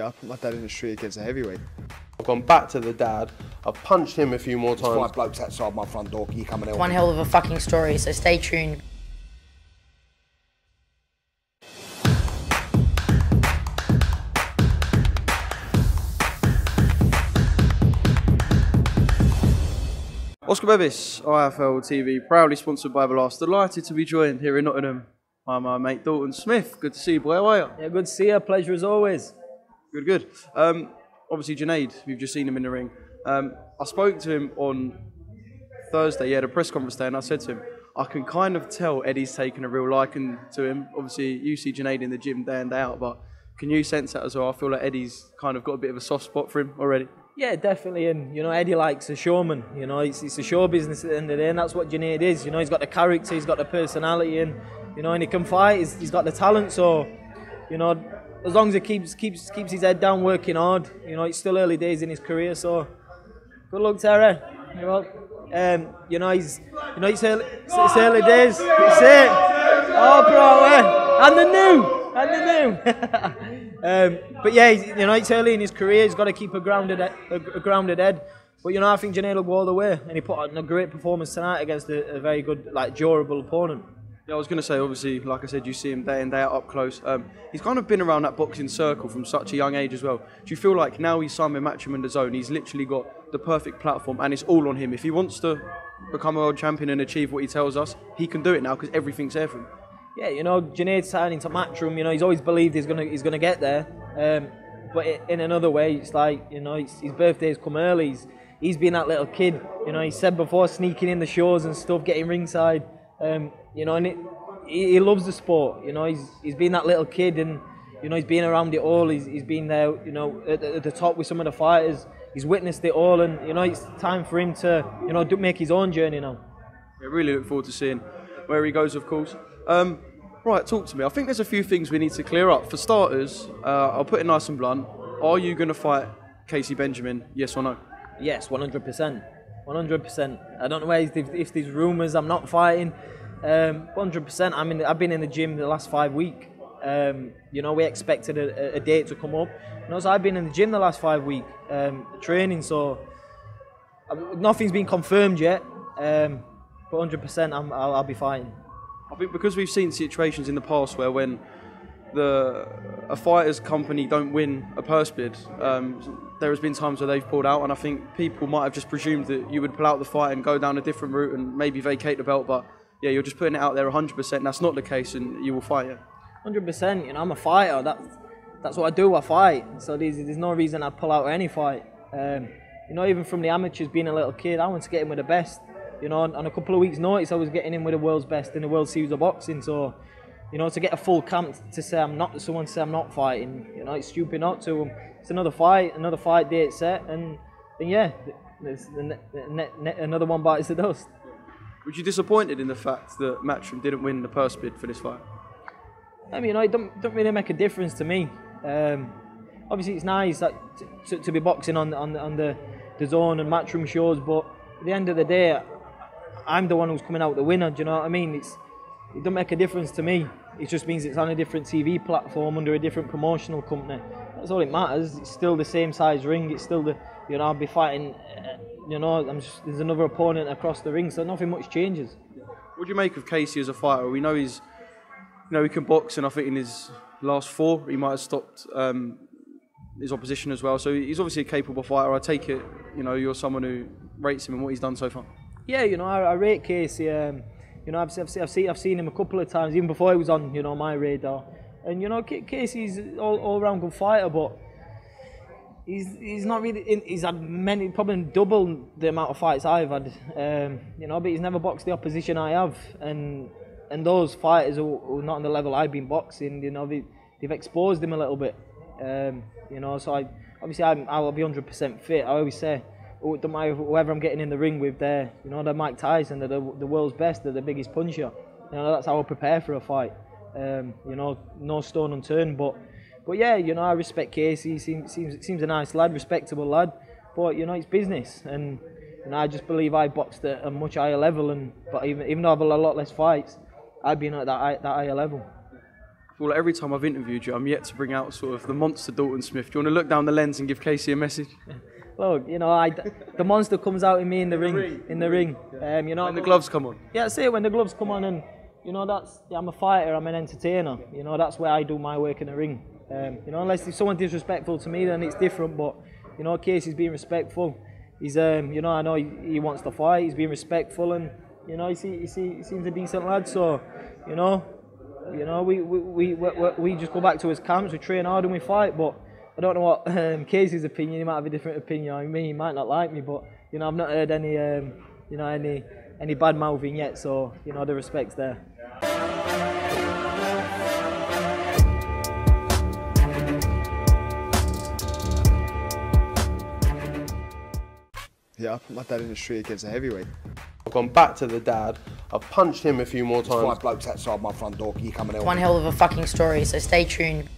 Yeah, I put my dad in the street against a heavyweight. I've gone back to the dad. I've punched him a few more times. 5 blokes outside my front door. Can you come and help One me? hell of a fucking story, so stay tuned. Oscar Bevis, IFL TV, proudly sponsored by The Last. Delighted to be joined here in Nottingham by my mate Dalton Smith. Good to see you, boy. How are you? Yeah, good to see you. Pleasure as always. Good, good. Obviously, Junaid, you've just seen him in the ring. I spoke to him on Thursday, he had a press conference there, and I said to him, I can kind of tell Eddie's taken a real liking to him. Obviously, you see Junaid in the gym day in, day out, but can you sense that as well? I feel like Eddie's kind of got a bit of a soft spot for him already. Yeah, definitely. And, you know, Eddie likes a showman. You know, it's a show business at the end of the day, and that's what Junaid is. You know, he's got the character, he's got the personality, and, you know, and he can fight. He's got the talent. So, you know, as long as he keeps his head down, working hard, you know, it's still early days in his career. So, good luck, Terry. You know, it's early days. That's it. Oh, bro, and the new. But yeah, you know, it's early in his career. He's got to keep a grounded head. But you know, I think Junaid will go all the way, and he put on a great performance tonight against a very good, like, durable opponent. Yeah, I was going to say, obviously, like I said, you see him day in, day out up close. He's kind of been around that boxing circle from such a young age as well. Do you feel like now he's signed with Matchroom DAZN, he's literally got the perfect platform and it's all on him? If he wants to become a world champion and achieve what he tells us, he can do it now because everything's there for him. Yeah, you know, Junaid signing to Matchroom, you know, he's always believed he's gonna get there. But in another way, it's like, you know, his birthday's come early. He's been that little kid. You know, he said before, sneaking in the shows and stuff, getting ringside. You know, and he loves the sport. You know, he's been that little kid, and, you know, he's been around it all. He's been there, you know, at the top with some of the fighters. He's witnessed it all, and, you know, it's time for him to, you know, make his own journey now. I really look forward to seeing where he goes, of course. Right, talk to me. I think there's a few things we need to clear up. For starters, I'll put it nice and blunt. Are you going to fight Kaisee Benjamin, yes or no? Yes, 100%. 100%. I don't know if there's rumours I'm not fighting. 100%. I've been in the gym the last 5 weeks. You know, we expected a date to come up. You know, so I've been in the gym the last 5 weeks, training. So nothing's been confirmed yet. But 100%, I'll be fighting. I think because we've seen situations in the past where when a fighter's company don't win a purse bid, there has been times where they've pulled out, and I think people might have just presumed that you would pull out the fight and go down a different route and maybe vacate the belt, but yeah, you're just putting it out there 100%. That's not the case, and you will fight it. 100%. You know, I'm a fighter. That's what I do. I fight. So there's no reason I'd pull out any fight. You know, even from the amateurs, being a little kid, I want to get in with the best. You know, on a couple of weeks' notice, I was getting in with the world's best in the World Series of Boxing. So, you know, to get a full camp to say someone to say I'm not fighting, you know, it's stupid not to. It's another fight date set, and yeah, there's another one bites the dust. Was you disappointed in the fact that Matchroom didn't win the purse bid for this fight? I mean, you know, it don't really make a difference to me. Obviously, it's nice that to be boxing on the DAZN and Matchroom shows, but at the end of the day, I'm the one who's coming out the winner. Do you know what I mean? It don't make a difference to me. It just means it's on a different TV platform under a different promotional company. That's all it matters. It's still the same size ring. It's still the, you know, I'll be fighting. You know, there's another opponent across the ring, so nothing much changes. What do you make of Kaisee as a fighter? We know he can box, and I think in his last 4 he might have stopped his opposition as well. So he's obviously a capable fighter. I take it, you know, you're someone who rates him and what he's done so far. Yeah, you know, I rate Kaisee. You know, I've seen him a couple of times, even before he was on, you know, my radar. And, you know, Kaisee's all round good fighter, but he's not really. He's had many, probably double the amount of fights I've had. You know, but he's never boxed the opposition I have, and those fighters who are not on the level I've been boxing, you know, they've exposed him a little bit. You know, so I'll be 100% fit. I always say, oh, it don't matter whoever I'm getting in the ring with, they're Mike Tyson, they're the world's best, they're the biggest puncher. You know, that's how I prepare for a fight. You know, no stone unturned, but yeah, you know, I respect Kaisee. Seems a nice lad, respectable lad, but you know, it's business, and you know, I just believe I boxed at a much higher level, but even though I've had a lot less fights, I've been at that higher level. I feel like every time I've interviewed you, I'm yet to bring out sort of the monster Dalton Smith. Do you want to look down the lens and give Kaisee a message? Look, you know, the monster comes out in me in the ring. You know, When the gloves come on. Yeah, I say it when the gloves come on, and you know I'm a fighter, I'm an entertainer. You know, that's where I do my work in the ring. You know, unless someone's disrespectful to me, then it's different. But you know, Kaisee's being respectful. He's you know, I know he wants to fight. He's being respectful, and you know, he seems a decent lad. So you know, we just go back to his camps. We train hard and we fight. But I don't know what Kaisee's opinion. He might have a different opinion on me. He might not like me, but you know, I've not heard any you know, any bad mouthing yet. So you know, the respect's there. Yeah, I put my dad in the street against a heavyweight. I've gone back to the dad. I've punched him a few more times. 5 blokes outside my front door. You coming in? One hell of a fucking story, so stay tuned.